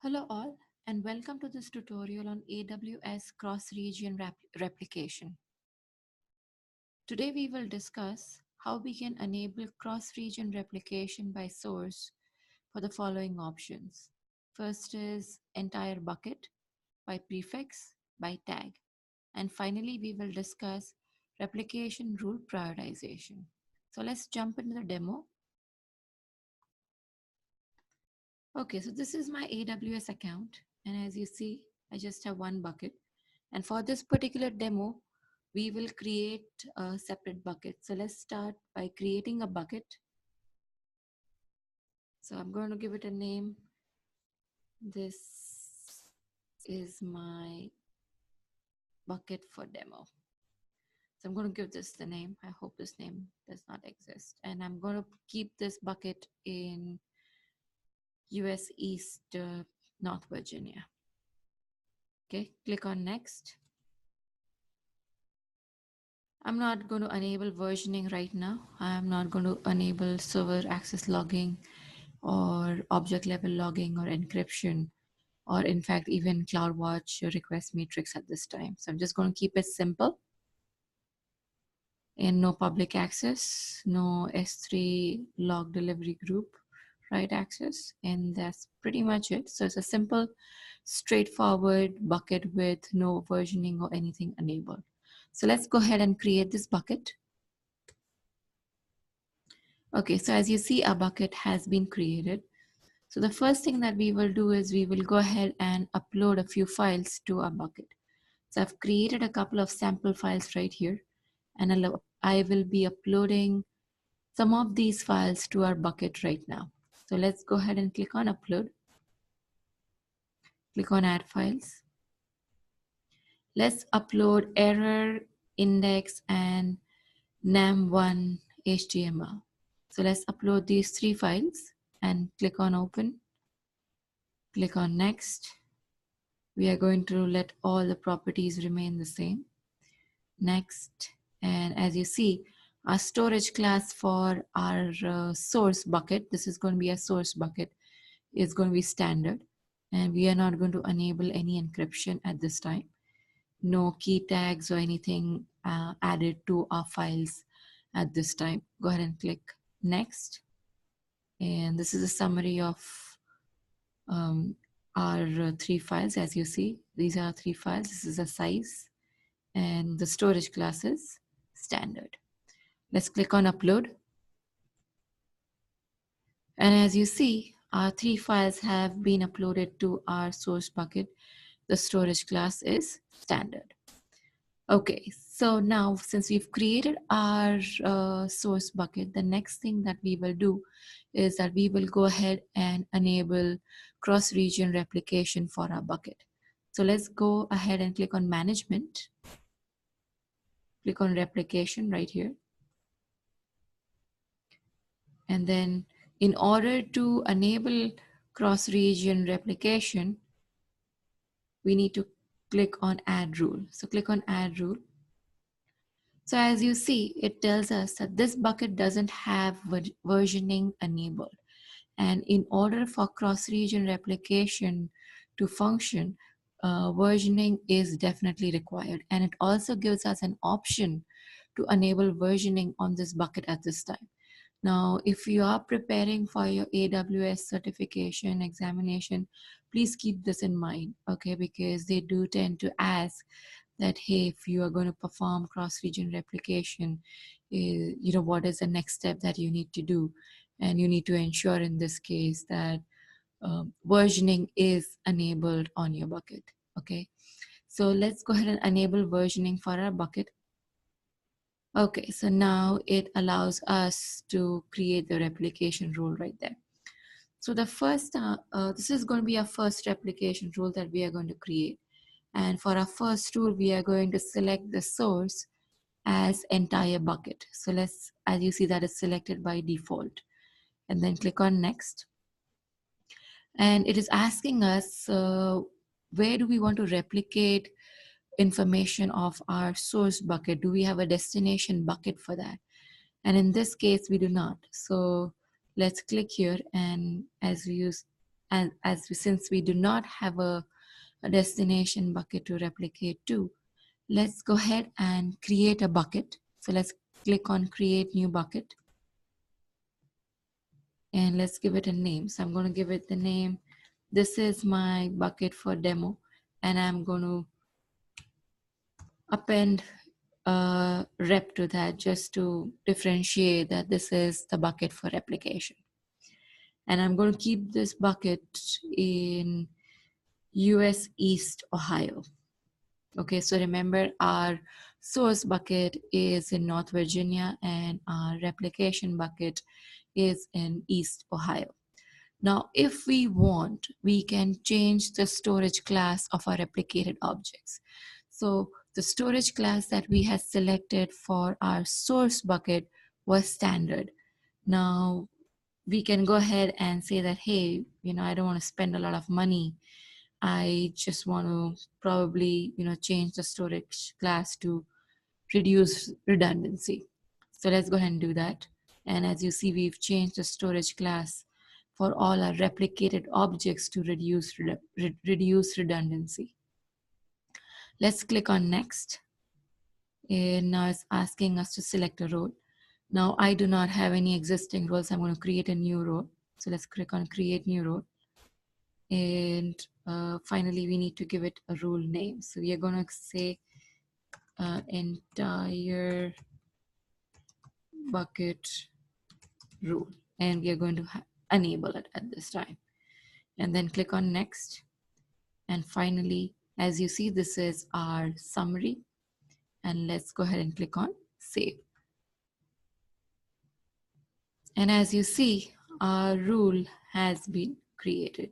Hello all, and welcome to this tutorial on AWS Cross Region Replication. Today we will discuss how we can enable cross region replication by source for the following options. First is entire bucket, by prefix, by tag. And finally, we will discuss replication rule prioritization. So let's jump into the demo. Okay, so this is my AWS account. And as you see, I just have one bucket. And for this particular demo, we will create a separate bucket. So let's start by creating a bucket. So I'm going to give it a name. This is my bucket for demo. So I'm going to give this the name. I hope this name does not exist. And I'm going to keep this bucket in US East, North Virginia. Okay, click on next. I'm not going to enable versioning right now. I'm not going to enable server access logging or object level logging or encryption, or in fact, even CloudWatch request matrix at this time. So I'm just going to keep it simple and no public access, no S3 log delivery group, right access. And that's pretty much it. So it's a simple, straightforward bucket with no versioning or anything enabled. So let's go ahead and create this bucket. Okay, so as you see, our bucket has been created. So the first thing that we will do is we will go ahead and upload a few files to our bucket. So I've created a couple of sample files right here, and I will be uploading some of these files to our bucket right now. So let's go ahead and click on upload. Click on add files. Let's upload error, index, and nam1 HTML. So let's upload these three files and click on open. Click on next. We are going to let all the properties remain the same. Next. And as you see, our storage class for our source bucket, this is going to be a source bucket, is going to be standard. And we are not going to enable any encryption at this time. No key tags or anything added to our files at this time. Go ahead and click next. And this is a summary of our three files. As you see, these are three files. This is a size and the storage class is standard. Let's click on upload. And as you see, our three files have been uploaded to our source bucket. The storage class is standard. Okay, so now since we've created our source bucket, the next thing that we will do is that we will go ahead and enable cross-region replication for our bucket. So let's go ahead and click on management. Click on replication right here. And then in order to enable cross-region replication, we need to click on add rule. So click on add rule. So as you see, it tells us that this bucket doesn't have versioning enabled. And in order for cross-region replication to function, versioning is definitely required. And it also gives us an option to enable versioning on this bucket at this time. Now, if you are preparing for your AWS certification examination, please keep this in mind, okay? Because they do tend to ask that, hey, if you are going to perform cross-region replication, what is the next step that you need to do? And you need to ensure in this case that versioning is enabled on your bucket, okay? So let's go ahead and enable versioning for our bucket. Okay, so now it allows us to create the replication rule right there. So the first, this is going to be our first replication rule that we are going to create. And for our first rule, we are going to select the source as entire bucket. So let's, as you see, that is selected by default. And then click on next. And it is asking us, where do we want to replicate information of our source bucket? Do we have a destination bucket for that? And in this case, we do not. So let's click here. And as we use, And since we do not have a destination bucket to replicate to, let's go ahead and create a bucket. So let's click on create new bucket and let's give it a name. So I'm going to give it the name. This is my bucket for demo, and I'm going to append a rep to that just to differentiate that this is the bucket for replication. And I'm going to keep this bucket in US East Ohio. Okay, so remember our source bucket is in North Virginia and our replication bucket is in East Ohio. Now, if we want, we can change the storage class of our replicated objects. So the storage class that we had selected for our source bucket was standard. Now we can go ahead and say that, hey, I don't want to spend a lot of money. I just want to probably, change the storage class to reduce redundancy. So let's go ahead and do that. And as you see, we've changed the storage class for all our replicated objects to reduce redundancy. Let's click on next. And now it's asking us to select a role. Now I do not have any existing roles. I'm going to create a new role. So let's click on create new role. And finally, we need to give it a rule name. So we are going to say entire bucket rule, and we are going to enable it at this time. And then click on next. And finally, as you see, this is our summary. And let's go ahead and click on save. And as you see, our rule has been created.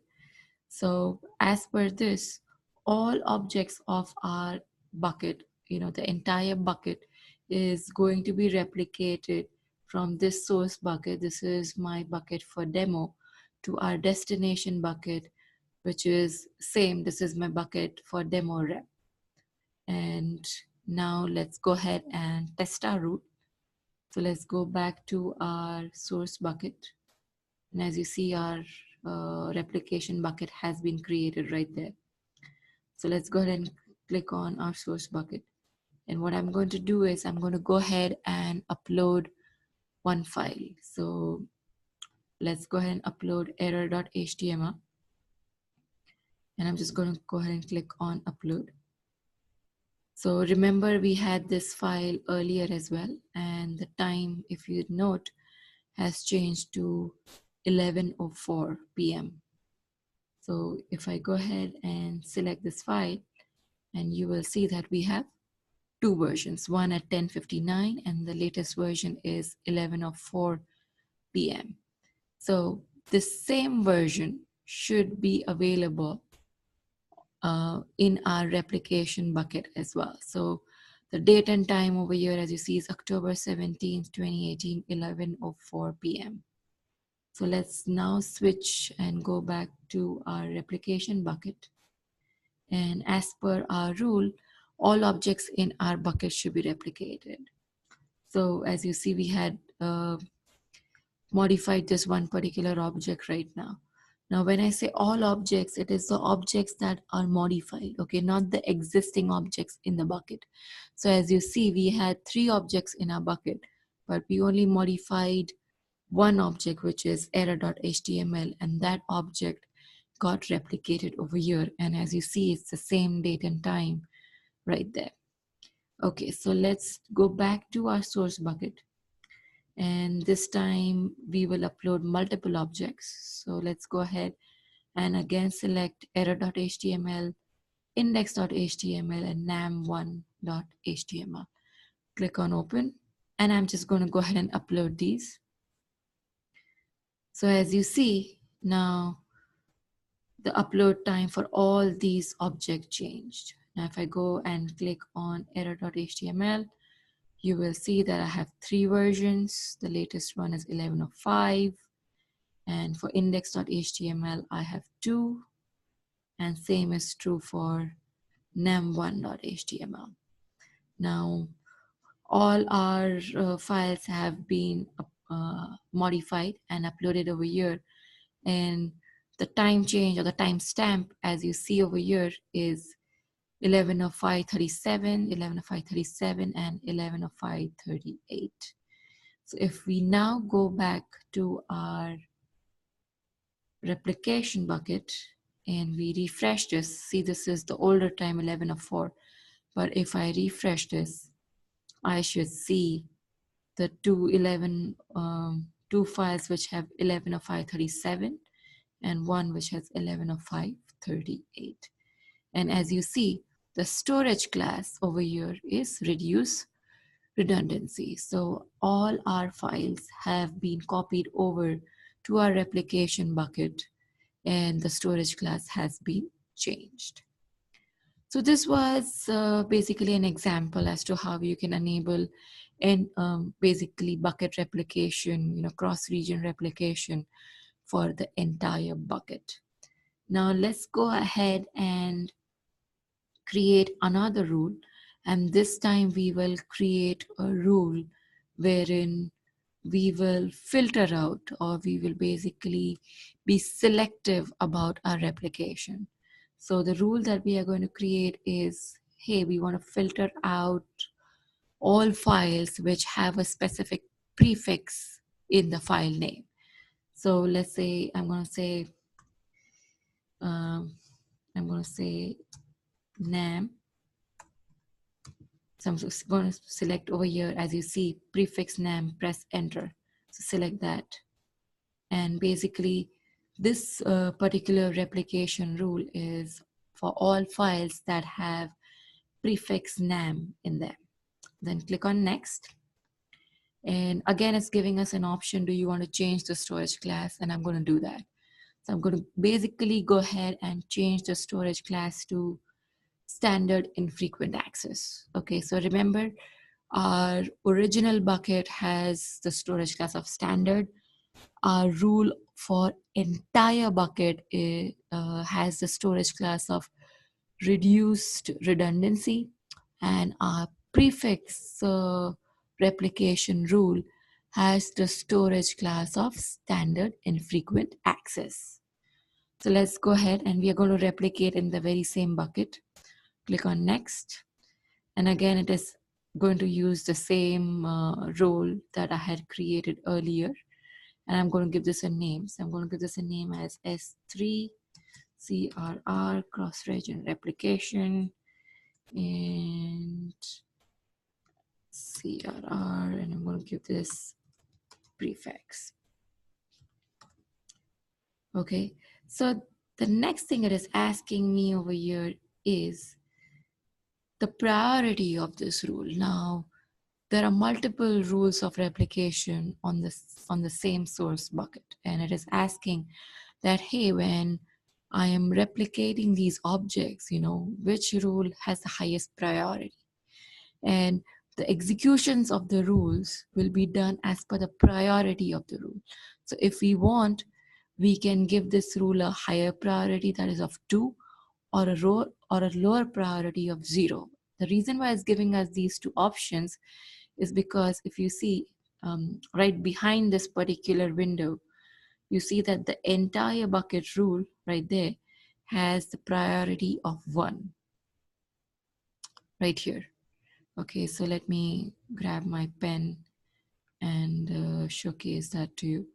So as per this, all objects of our bucket, the entire bucket is going to be replicated from this source bucket. This is my bucket for demo, to our destination bucket, which is same. This is my bucket for demo rep. And now let's go ahead and test our route. So let's go back to our source bucket. And as you see, our replication bucket has been created right there. So let's go ahead and click on our source bucket. And what I'm going to do is I'm going to go ahead and upload one file. So let's go ahead and upload error.html. And I'm just going to go ahead and click on upload. So remember, we had this file earlier as well. And the time, if you note, has changed to 11:04 p.m. So if I go ahead and select this file, and you will see that we have two versions, one at 10:59 and the latest version is 11:04 p.m. So the same version should be available in our replication bucket as well. So the date and time over here, as you see, is October 17th, 2018, 11:04 p.m. So let's now switch and go back to our replication bucket. And as per our rule, all objects in our bucket should be replicated. So as you see, we had modified this one particular object right now. Now, when I say all objects, it is the objects that are modified, okay, not the existing objects in the bucket. So as you see, we had 3 objects in our bucket, but we only modified one object, which is error.html, and that object got replicated over here. And as you see, it's the same date and time right there. Okay, so let's go back to our source bucket. And this time we will upload multiple objects. So let's go ahead and again select error.html, index.html, and nam1.html. Click on open, and I'm just going to go ahead and upload these. So as you see, now the upload time for all these objects changed. Now if I go and click on error.html, you will see that I have 3 versions. The latest one is 11:05. And for index.html, I have 2. And same is true for nam1.html. Now, all our files have been modified and uploaded over here. And the time change or the timestamp, as you see over here, is 11 of 537, 11 of 537, and 11 of 538. So if we now go back to our replication bucket and we refresh this, see this is the older time, 11 of 4. But if I refresh this, I should see the two files which have 11 of 537 and one which has 11 of 538. And as you see, the storage class over here is reduce redundancy. So all our files have been copied over to our replication bucket and the storage class has been changed. So this was basically an example as to how you can enable and basically bucket replication, cross-region replication for the entire bucket. Now let's go ahead and create another rule, and this time we will create a rule wherein we will filter out, or we will basically be selective about our replication. So the rule that we are going to create is, hey, we want to filter out all files which have a specific prefix in the file name. So let's say I'm going to say nam. So I'm going to select over here, as you see, prefix nam, press enter. So select that. And basically this particular replication rule is for all files that have prefix nam in them. Then click on next. And again, it's giving us an option. Do you want to change the storage class? And I'm going to do that. So I'm going to basically go ahead and change the storage class to standard infrequent access. Okay, so remember our original bucket has the storage class of standard. Our rule for entire bucket has the storage class of reduced redundancy, and our prefix replication rule has the storage class of standard infrequent access. So let's go ahead and we are going to replicate in the very same bucket. Click on next. And again, it is going to use the same role that I had created earlier. And I'm going to give this a name. So I'm going to give this a name as S3 CRR Cross Region Replication and CRR, and I'm going to give this prefix. Okay, so the next thing it is asking me over here is the priority of this rule. Now, there are multiple rules of replication on the same source bucket, and it is asking that, hey, when I am replicating these objects, which rule has the highest priority? And the executions of the rules will be done as per the priority of the rule. So if we want, we can give this rule a higher priority, that is of 2, or a lower priority of 0. The reason why it's giving us these two options is because if you see right behind this particular window, you see that the entire bucket rule right there has the priority of 1 right here. Okay, so let me grab my pen and showcase that to you.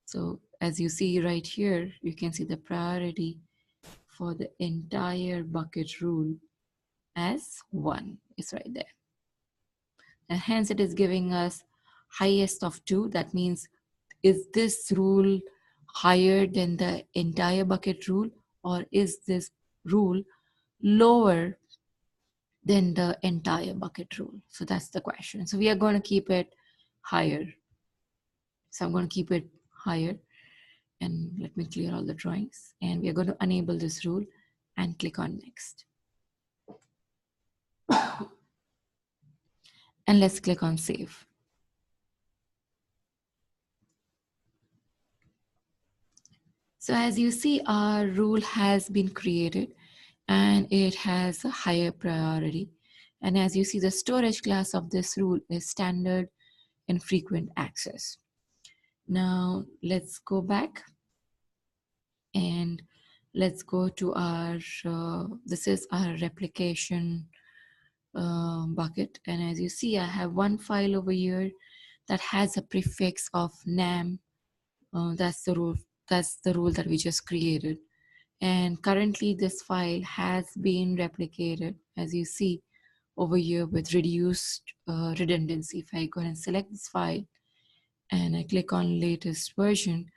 So as you see right here, you can see the priority for the entire bucket rule as 1 is right there. And hence it is giving us highest of 2. That means, is this rule higher than the entire bucket rule, or is this rule lower than the entire bucket rule? So that's the question. So we are going to keep it higher. So I'm going to keep it higher, and let me clear all the drawings, and we are going to enable this rule and click on next. And let's click on save. So as you see, our rule has been created and it has a higher priority. And as you see, the storage class of this rule is standard infrequent access. Now let's go back And let's go to our, this is our replication bucket. And as you see, I have one file over here that has a prefix of nam. That's the rule. That's the rule that we just created. And currently this file has been replicated, as you see over here, with reduced redundancy. If I go and select this file and I click on latest version,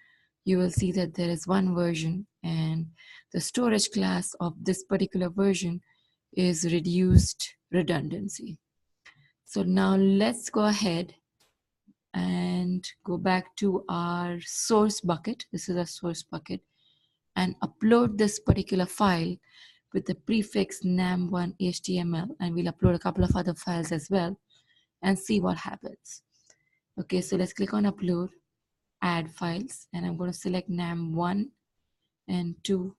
you will see that there is one version, and the storage class of this particular version is reduced redundancy. So now let's go ahead and go back to our source bucket. This is our source bucket, and upload this particular file with the prefix nam1 html, and we'll upload a couple of other files as well and see what happens. Okay, so let's click on upload, add files, and I'm going to select nam1 and 2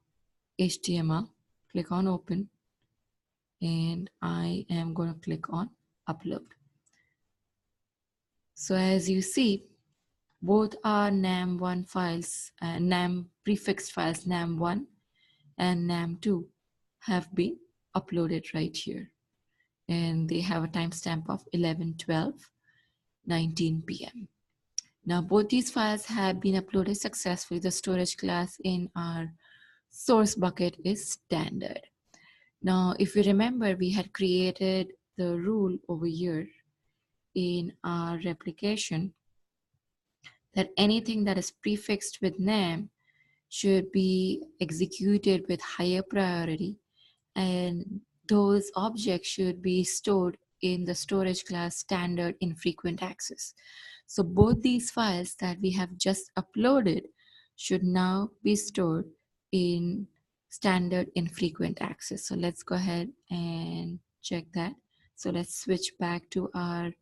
html. Click on open, and I am going to click on upload. So as you see, both our nam1 files, nam prefixed files nam1 and nam2 have been uploaded right here, and they have a timestamp of 11/12/19 p.m. Now both these files have been uploaded successfully. The storage class in our source bucket is standard. Now if you remember, we had created the rule over here in our replication that anything that is prefixed with nam should be executed with higher priority, and those objects should be stored in the storage class standard infrequent access. So both these files that we have just uploaded should now be stored in standard infrequent access. So let's go ahead and check that. So let's switch back to our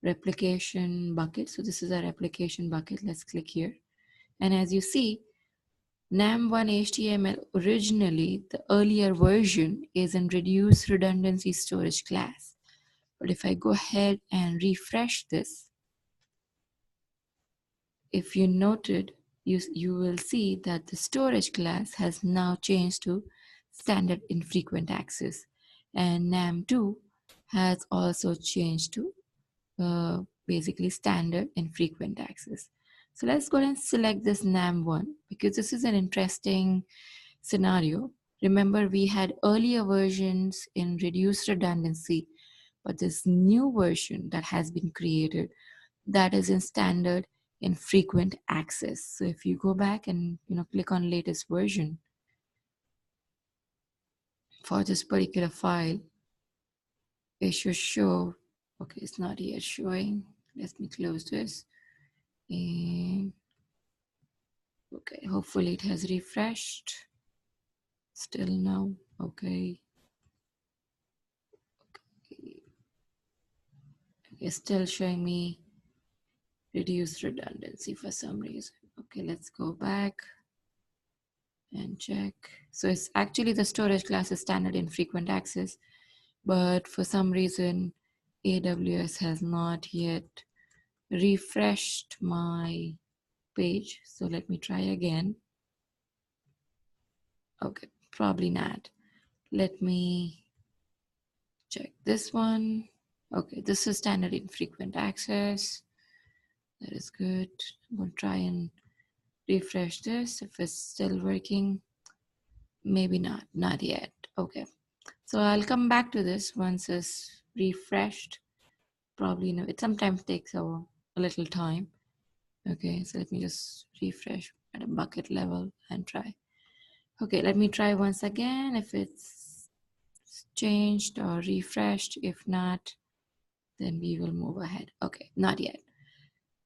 replication bucket. So this is our replication bucket. Let's click here. And as you see, nam1 HTML originally, the earlier version is in reduced redundancy storage class. But if I go ahead and refresh this, if you noted, you will see that the storage class has now changed to standard infrequent access. And nam2 has also changed to basically standard infrequent access. So let's go ahead and select this nam1 because this is an interesting scenario. Remember, we had earlier versions in reduced redundancy, but this new version that has been created, that is in standard infrequent access. So if you go back and click on latest version for this particular file, it should show. Okay, it's not yet showing. Let me close this. And okay, hopefully it has refreshed. Still no. Okay. It's still showing me reduced redundancy for some reason. Okay, let's go back and check. So it's actually the storage class is standard infrequent access, but for some reason AWS has not yet refreshed my page. So let me try again. Okay, probably not. Let me check this one. Okay, this is standard infrequent access. That is good. I'm going to try and refresh this if it's still working. Maybe not yet. Okay, so I'll come back to this once it's refreshed. Probably, it sometimes takes a little time. Okay, so let me just refresh at a bucket level and try. Okay, let me try once again if it's changed or refreshed. If not, then we will move ahead. Okay, not yet.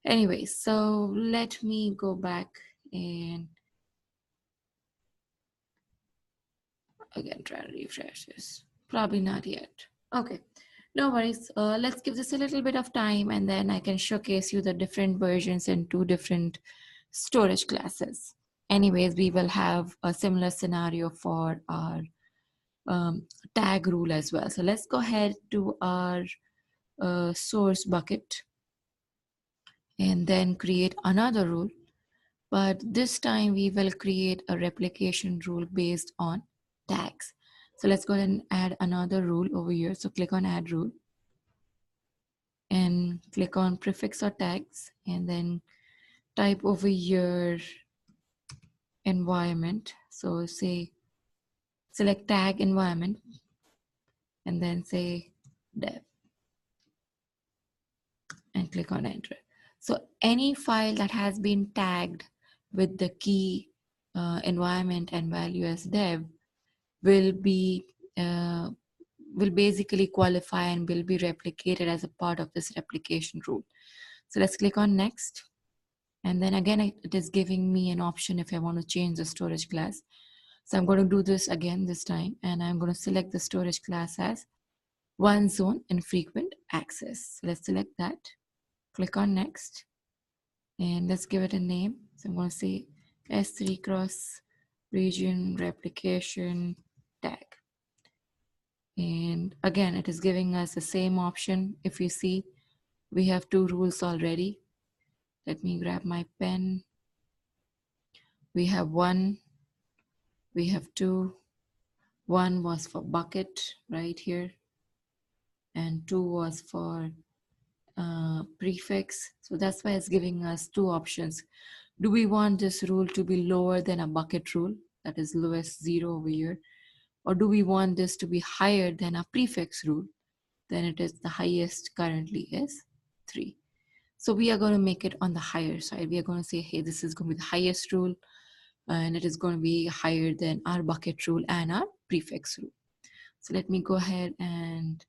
Anyway, so let me go back and again try to refresh this. Probably not yet. Okay, no worries. Let's give this a little bit of time, and then I can showcase you the different versions and two different storage classes. Anyways, we will have a similar scenario for our tag rule as well. So let's go ahead to our source bucket and then create another rule but this time we will create a replication rule based on tags. So let's go ahead and add another rule over here. So click on add rule and click on prefix or tags, and then type over here environment. So say select tag environment and then say dev and click on enter. So any file that has been tagged with the key environment and value as dev will be will basically qualify and will be replicated as a part of this replication rule. So let's click on next. And then again, it is giving me an option if I want to change the storage class. So I'm going to do this again this time, and I'm going to select the storage class as one zone infrequent access. So let's select that, click on next, and let's give it a name. So I'm going to say S3 Cross Region Replication tag. And again, it is giving us the same option. If you see, we have two rules already. Let me grab my pen. We have one, we have two. One was for bucket right here, and two was for prefix. So that's why it's giving us two options. Do we want this rule to be lower than a bucket rule, that is lowest 0 over here? Or do we want this to be higher than a prefix rule? Then it is the highest currently is 3. So we are going to make it on the higher side. We are going to say, hey, this is going to be the highest rule, and it is going to be higher than our bucket rule and our prefix rule. So let me go ahead and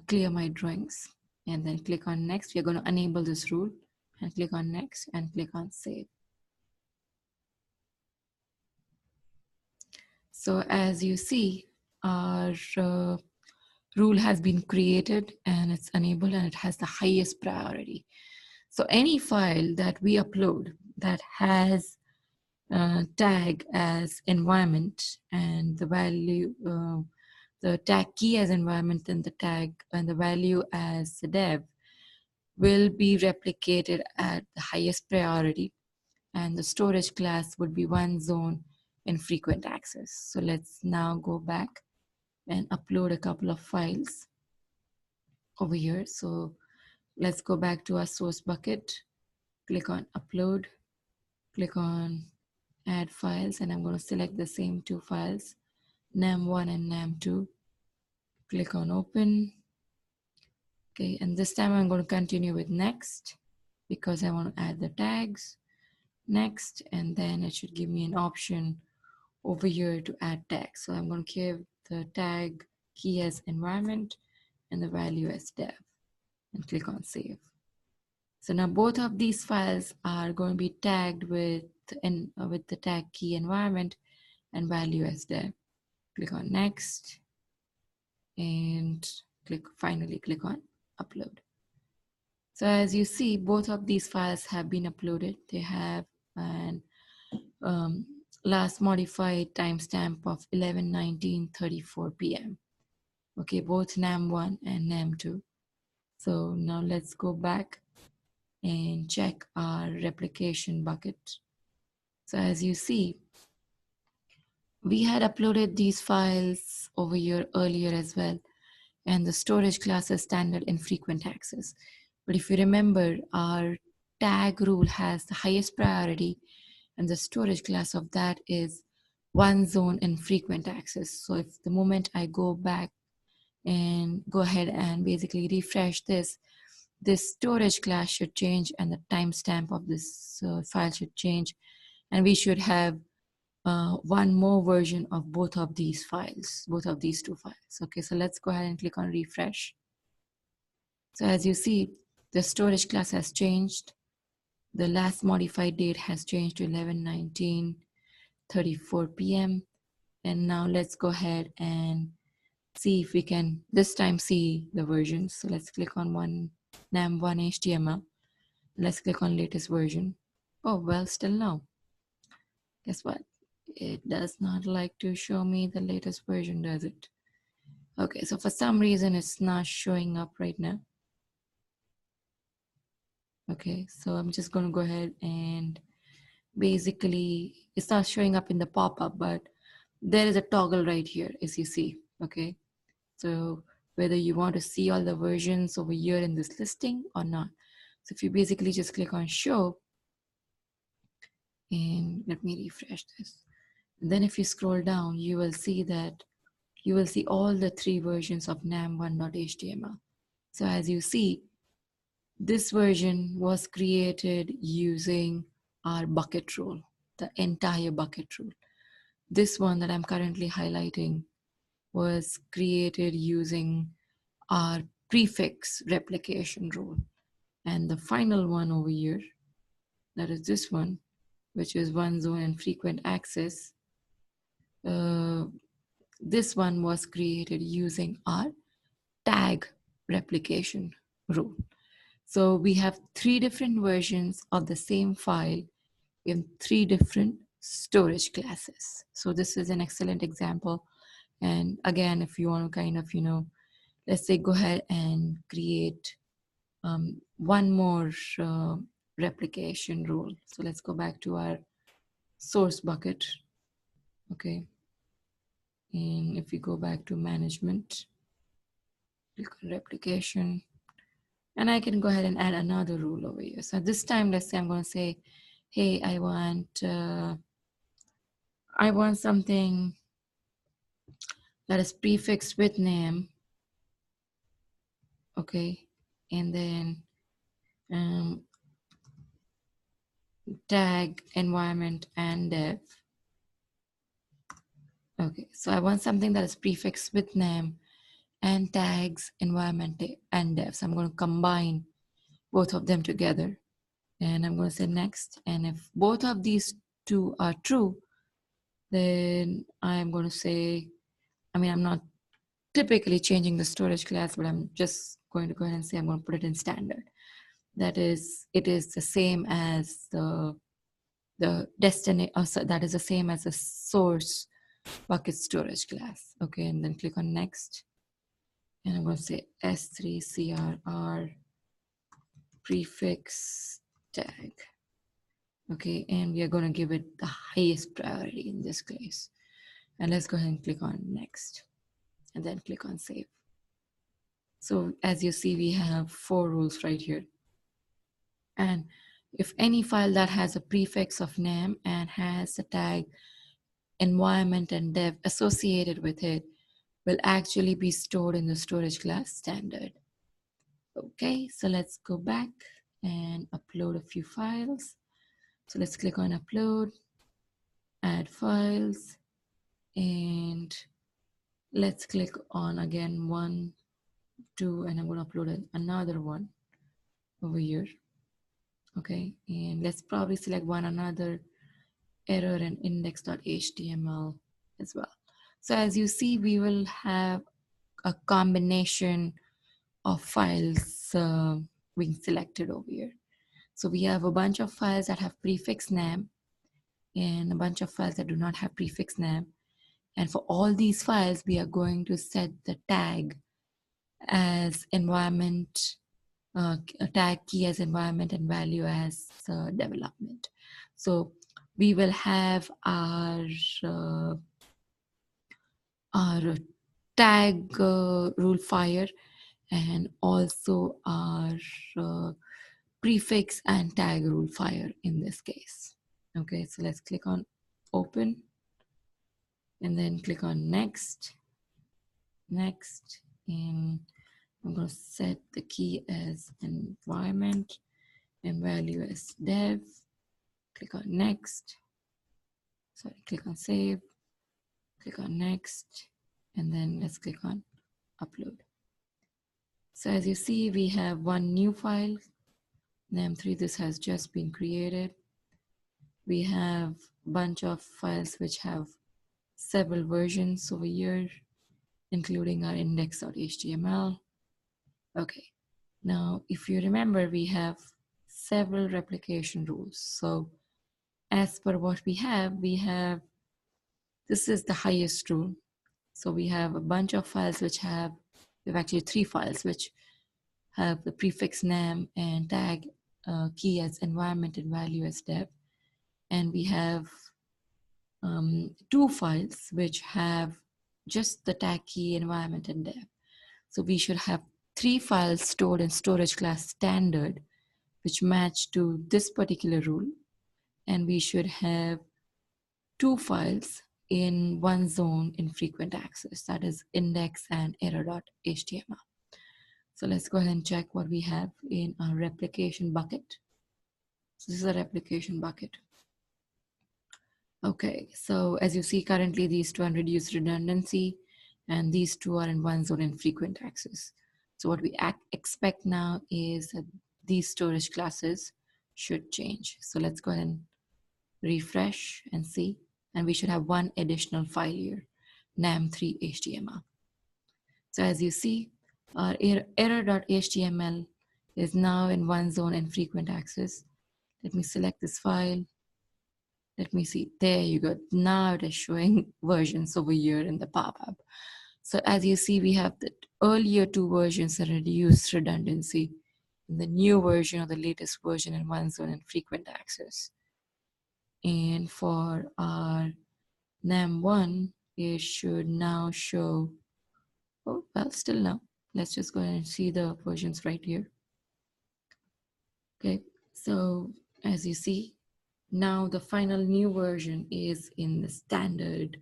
clear my drawings and then click on next. We are going to enable this rule and click on next and click on save. So as you see, our rule has been created and it's enabled and it has the highest priority. So any file that we upload that has tag as environment and the value, the tag key as environment and the tag and the value as the dev will be replicated at the highest priority, and the storage class would be one zone infrequent access. So let's now go back and upload a couple of files over here. So let's go back to our source bucket, click on upload, click on add files, and I'm going to select the same two files, nam1 and nam2. Click on open. Okay, and this time I'm going to continue with next because I want to add the tags. Next, and then it should give me an option over here to add tags. So I'm going to give the tag key as environment and the value as dev and click on save. So now both of these files are going to be tagged with the tag key environment and value as dev. Click on next and finally click on upload. So as you see, both of these files have been uploaded. They have an last modified timestamp of 11:19:34 p.m. Okay, both nam1 and nam2. So now let's go back and check our replication bucket. So as you see, we had uploaded these files over here earlier as well, and the storage class is standard infrequent access. But if you remember, our tag rule has the highest priority, and the storage class of that is one zone infrequent access. So if the moment I go back and go ahead and basically refresh this storage class should change and the timestamp of this file should change, and we should have one more version of both of these files, both of these two files. Okay, so let's go ahead and click on refresh. So as you see, the storage class has changed. The last modified date has changed to 11:19:34 p.m. And now let's go ahead and see if we can this time see the versions. So let's click on nam1 HTML. Let's click on latest version. Oh, well, still no. Guess what? It does not like to show me the latest version, does it? Okay, so for some reason it's not showing up right now. Okay, so I'm just going to go ahead and basically it's not showing up in the pop-up, but there is a toggle right here, as you see. Okay, so whether you want to see all the versions over here in this listing or not. So if you basically just click on show, and let me refresh this. And then if you scroll down, you will see that you will see all the 3 versions of nam1.html. So as you see, this version was created using our bucket rule, the entire bucket rule. This one that I'm currently highlighting was created using our prefix replication rule. And the final one over here, that is this one, which is one zone and frequent access. This one was created using our tag replication rule. So we have 3 different versions of the same file in 3 different storage classes. So this is an excellent example. And again, if you want to kind of, let's say go ahead and create one more replication rule. So let's go back to our source bucket. Okay. And if we go back to management, click on replication, and I can go ahead and add another rule over here. So this time, let's say I'm going to say, hey, I want something that is prefixed with name. Okay. And then tag environment and dev. Okay, so I want something that is prefixed with name and tags environment and dev. So I'm going to combine both of them together, and I'm going to say next. And if both of these 2 are true, then I'm going to say, I'm not typically changing the storage class, but I'm just going to go ahead and say I'm going to put it in standard. That is, it is the same as the destination, that is the same as the source bucket storage class. Okay, and then click on next. And I'm going to say S3CRR prefix tag. Okay, and we are going to give it the highest priority in this case. And let's go ahead and click on next, and then click on save. So as you see, we have 4 rules right here. And if any file that has a prefix of name and has the tag environment and dev associated with it will actually be stored in the storage class standard. Okay, so let's go back and upload a few files. So let's click on upload, add files, and let's click on again 1, 2, and I'm going to upload another one over here. Okay, and let's probably select one another error and index.html as well. So as you see, we will have a combination of files being selected over here. So we have a bunch of files that have prefix name and a bunch of files that do not have prefix name. And for all these files, we are going to set the tag as environment, tag key as environment and value as development. So we will have our tag rule fire and also our prefix and tag rule fire in this case. Okay, so let's click on open and then click on next, and I'm going to set the key as environment and value as dev. Click on next, click on save, click on next, and then let's click on upload. So as you see, we have one new file, name3. This has just been created. We have a bunch of files which have several versions over here, including our index.html. Okay, now if you remember, we have several replication rules. So as per what we have, this is the highest rule. So we have a bunch of files we have actually 3 files which have the prefix name and tag key as environment and value as dev. And we have two files which have just the tag key, environment, and dev. So we should have three files stored in storage class standard, which match to this particular rule. And we should have two files in one zone in frequent access, that is index and error.html. So let's go ahead and check what we have in our replication bucket. So this is a replication bucket. Okay, so as you see, currently these two are reduced redundancy, and these two are in one zone in frequent access. So what we expect now is that these storage classes should change. So let's go ahead and refresh and see, and we should have one additional file here, nam3html. So as you see, our error.html is now in one zone in frequent access. Let me select this file. Let me see, there you go. Now it is showing versions over here in the pop-up. So as you see, we have the earlier two versions that reduced redundancy, and the new version or the latest version in one zone and frequent access. And for our nam1, it should now show, oh, well, still no. Let's just go ahead and see the versions right here. Okay, so as you see, now the final new version is in the standard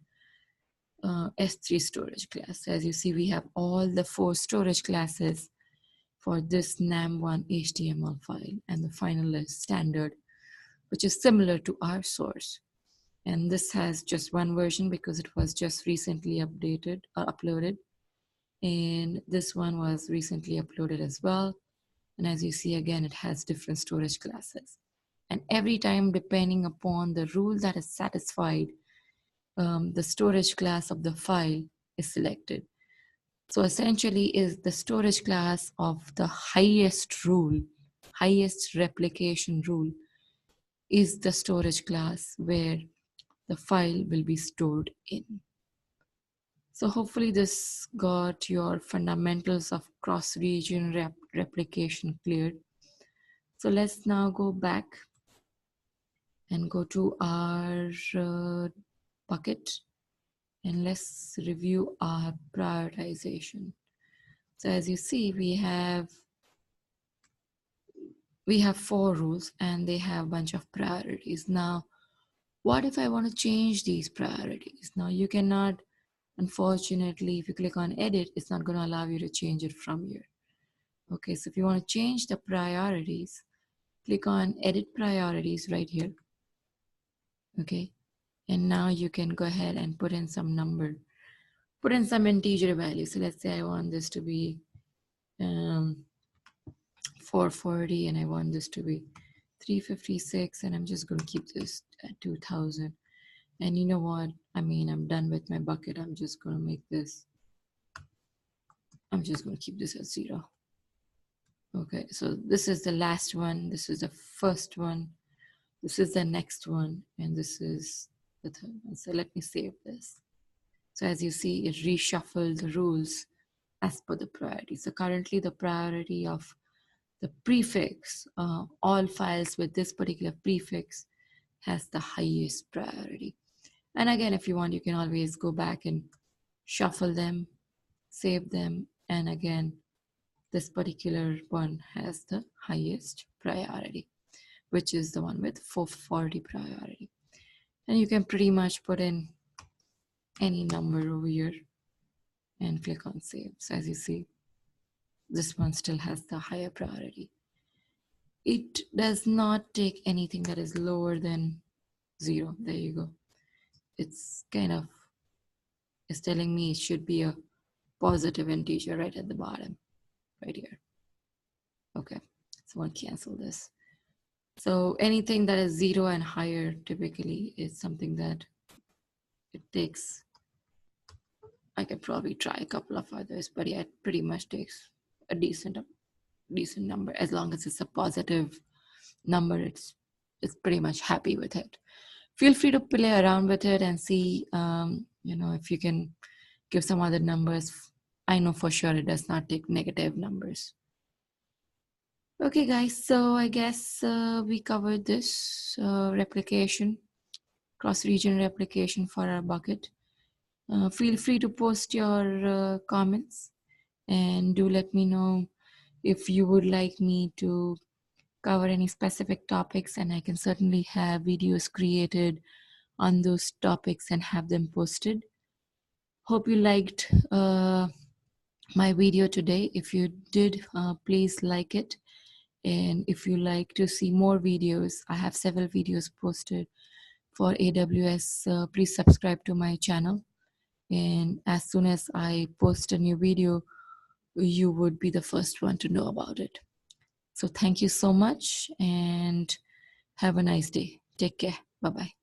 S3 storage class. As you see, we have all the 4 storage classes for this nam1 HTML file, and the final is standard, which is similar to our source. And this has just one version because it was just recently updated or uploaded. And this one was recently uploaded as well. And as you see, again, it has different storage classes. And every time, depending upon the rule that is satisfied, the storage class of the file is selected. So essentially is the storage class of the highest rule, highest replication rule, is the storage class where the file will be stored in. So hopefully this got your fundamentals of cross-region replication cleared. So let's now go back and go to our bucket, and let's review our prioritization. So as you see, we have 4 rules and they have a bunch of priorities. Now, what if I want to change these priorities? Now you cannot, unfortunately, if you click on edit, it's not going to allow you to change it from here. Okay, so if you want to change the priorities, click on edit priorities right here. Okay, and now you can go ahead and put in some number, put in some integer value. So let's say I want this to be 440 and I want this to be 356, and I'm just going to keep this at 2000. And you know what? I mean, I'm done with my bucket. I'm just going to make this, I'm just going to keep this at 0. Okay, so this is the last one. This is the first one. This is the next one. And this is the third one. So let me save this. So as you see, it reshuffled the rules as per the priority. So currently the priority of the prefix, all files with this particular prefix has the highest priority. And again, if you want, you can always go back and shuffle them, save them. And again, this particular one has the highest priority, which is the one with 440 priority. And you can pretty much put in any number over here and click on save. So as you see, this one still has the higher priority. It does not take anything that is lower than 0. There you go. It's kind of, it's telling me it should be a positive integer right at the bottom, right here. Okay, so I'll cancel this. So anything that is 0 and higher typically is something that it takes. I could probably try a couple of others, but yeah, it pretty much takes a decent number. As long as it's a positive number, it's pretty much happy with it. Feel free to play around with it and see, if you can give some other numbers. I know for sure it does not take negative numbers. Okay, guys, so I guess we covered this replication, cross-region replication for our bucket. Feel free to post your comments, and do let me know if you would like me to cover any specific topics, and I can certainly have videos created on those topics and have them posted. Hope you liked my video today. If you did, please like it. And if you like to see more videos, I have several videos posted for AWS. Please subscribe to my channel. And as soon as I post a new video, you would be the first one to know about it. So thank you so much and have a nice day. Take care. Bye bye.